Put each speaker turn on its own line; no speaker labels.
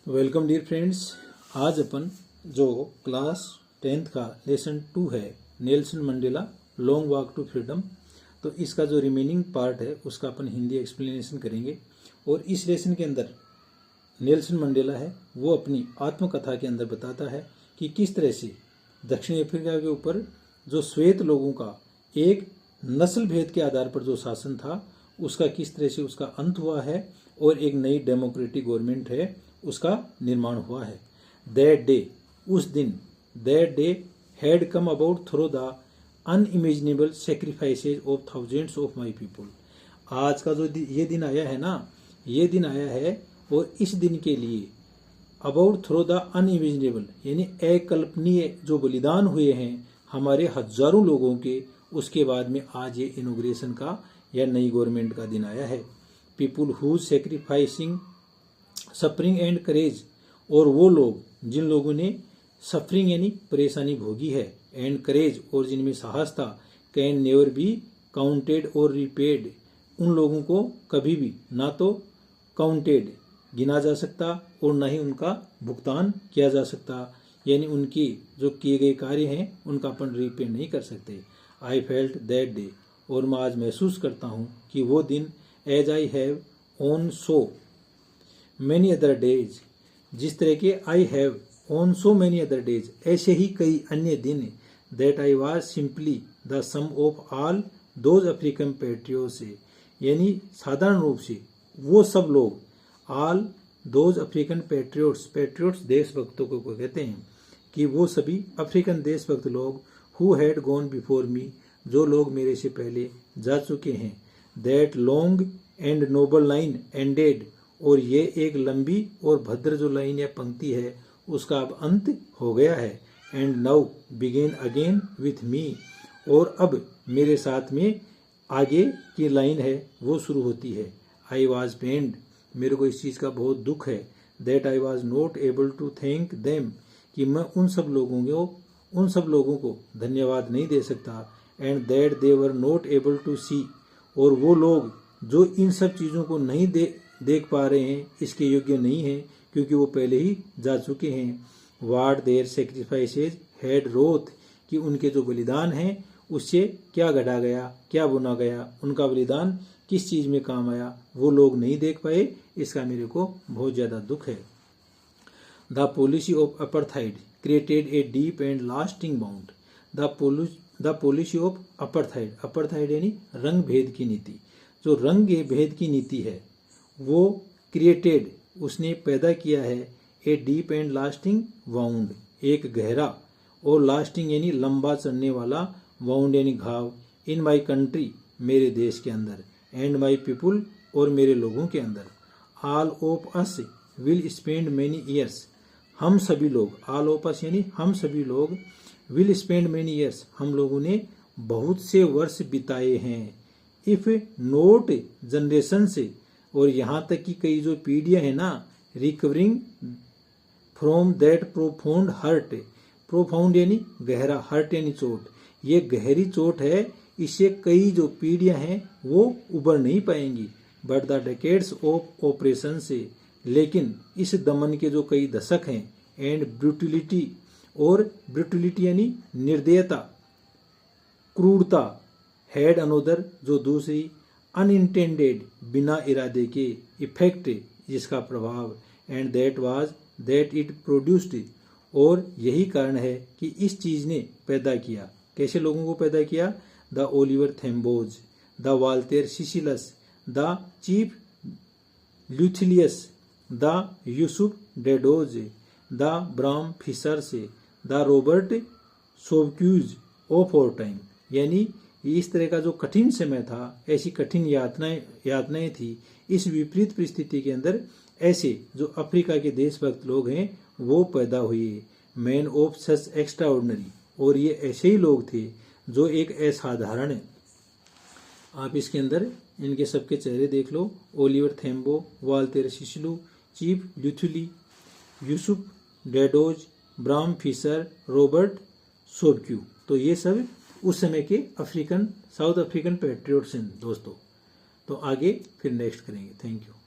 Welcome dear friends. आज अपन जो class 10th का लेसन 2 है Nelson Mandela long walk to freedom, तो इसका जो रिमेनिंग पार्ट है उसका अपन हिंदी एक्सप्लेनेशन करेंगे। और इस लेसन के अंदर नेल्सन मंडेला है वो अपनी आत्मकथा के अंदर बताता है कि किस तरह से दक्षिण अफ्रीका के ऊपर जो श्वेत लोगों का एक नस्ल भेद के आधार पर जो शासन था उसका किस तरह से उसका अंत हुआ है और एक नई डेमोक्रेटिक गवर्नमेंट है उसका निर्माण हुआ है। दैट डे, उस दिन, that day had come about through the unimaginable सेक्रीफाइसेज of thousands of my people. आज का जो ये दिन आया है ना, ये दिन आया है और इस दिन के लिए अबाउट थ्रू द अनइमेजिनेबल यानी अकल्पनीय जो बलिदान हुए हैं हमारे हजारों लोगों के, उसके बाद में आज ये इनोग्रेशन का या नई गवर्नमेंट का दिन आया है। People who sacrificing suffering and courage, और वो लोग जिन लोगों ने सफरिंग यानी परेशानी भोगी है, एंड करेज और जिनमें साहस था, कैन नेवर बी काउंटेड और रिपेड, उन लोगों को कभी भी ना तो काउंटेड गिना जा सकता और ना ही उनका भुगतान किया जा सकता, यानी उनकी जो किए गए कार्य हैं उनका अपन रिपे नहीं कर सकते। आई फेल्ट दैट डे, और मैं आज महसूस करता हूँ कि वो दिन, as I have on so many other days, जिस तरह के I have on so many other days, ऐसे ही कई अन्य दिन, that I was simply the sum of all those African patriots, यानी साधारण रूप से वो सब लोग, all those African patriots, patriots देशभक्तों को कहते हैं, कि वो सभी अफ्रीकन देशभक्त लोग, who had gone before me, जो लोग मेरे से पहले जा चुके हैं, that long and noble line ended, और ये एक लंबी और भद्र जो लाइन या पंक्ति है उसका अब अंत हो गया है, and now begin again with me, और अब मेरे साथ में आगे की लाइन है वो शुरू होती है। आई वॉज पेन्ड, मेरे को इस चीज़ का बहुत दुख है, that I was not able to thank them, कि मैं उन सब लोगों को धन्यवाद नहीं दे सकता, and that they were not able to see, और वो लोग जो इन सब चीज़ों को नहीं देख पा रहे हैं, इसके योग्य नहीं हैं क्योंकि वो पहले ही जा चुके हैं। वाट देयर सेक्रीफाइसेज हैड रोथ, कि उनके जो बलिदान हैं उससे क्या गढ़ा गया, क्या बुना गया, उनका बलिदान किस चीज़ में काम आया, वो लोग नहीं देख पाए, इसका मेरे को बहुत ज़्यादा दुख है। The policy of apartheid created a deep and lasting bound, the policy of apartheid, apartheid यानी रंग भेद की नीति, जो रंग भेद की नीति है वो क्रिएटेड, उसने पैदा किया है, a deep and lasting wound, एक गहरा और लास्टिंग यानी लंबा चलने वाला, वाउंड यानी घाव, इन माई कंट्री, मेरे देश के अंदर, एंड माई पीपुल, और मेरे लोगों के अंदर, all of us will spend many years, हम सभी लोग, ऑल ऑफ अस यानी हम सभी लोग, विल स्पेंड मैनी ईयर्स, हम लोगों ने बहुत से वर्ष बिताए हैं, इफ नोट जनरेशन से, और यहाँ तक कि कई जो पीढ़ियाँ हैं ना, recovering from that profound hurt, profound यानी गहरा, हर्ट यानी चोट, ये गहरी चोट है, इससे कई जो पीढ़ियाँ हैं वो उबर नहीं पाएंगी। But the decades of operation से, लेकिन इस दमन के जो कई दशक हैं, एंड ब्रूटिलिटी, और ब्रूटिलिटी यानी निर्दयता, क्रूरता, हैड अनोदर, जो दूसरी, अनइंटेंडेड बिना इरादे के, इफेक्ट जिसका प्रभाव, and that was that it produced, और यही कारण है कि इस चीज ने पैदा किया, कैसे लोगों को पैदा किया, the Oliver Tambos, the Walter Sisulus, the Chief Luthulis, the Yusuf Dadoos, the Bram Fischers, the Robert Sobukwes of our time, यानी इस तरह का जो कठिन समय था, ऐसी कठिन यातनाएं थी, इस विपरीत परिस्थिति के अंदर ऐसे जो अफ्रीका के देशभक्त लोग हैं वो पैदा हुए, मैन ऑफ सच एक्स्ट्राऑर्डिनरी, और ये ऐसे ही लोग थे जो एक असाधारण, आप इसके अंदर इनके सबके चेहरे देख लो, Oliver Tambo, Walter Sisulu, Chief Luthuli, Yusuf Dadoos, Bram Fischer, Robert Sobukwe, तो ये सब उस समय के साउथ अफ्रीकन पैट्रियोट्स हैं दोस्तों। तो आगे फिर नेक्स्ट करेंगे। Thank you.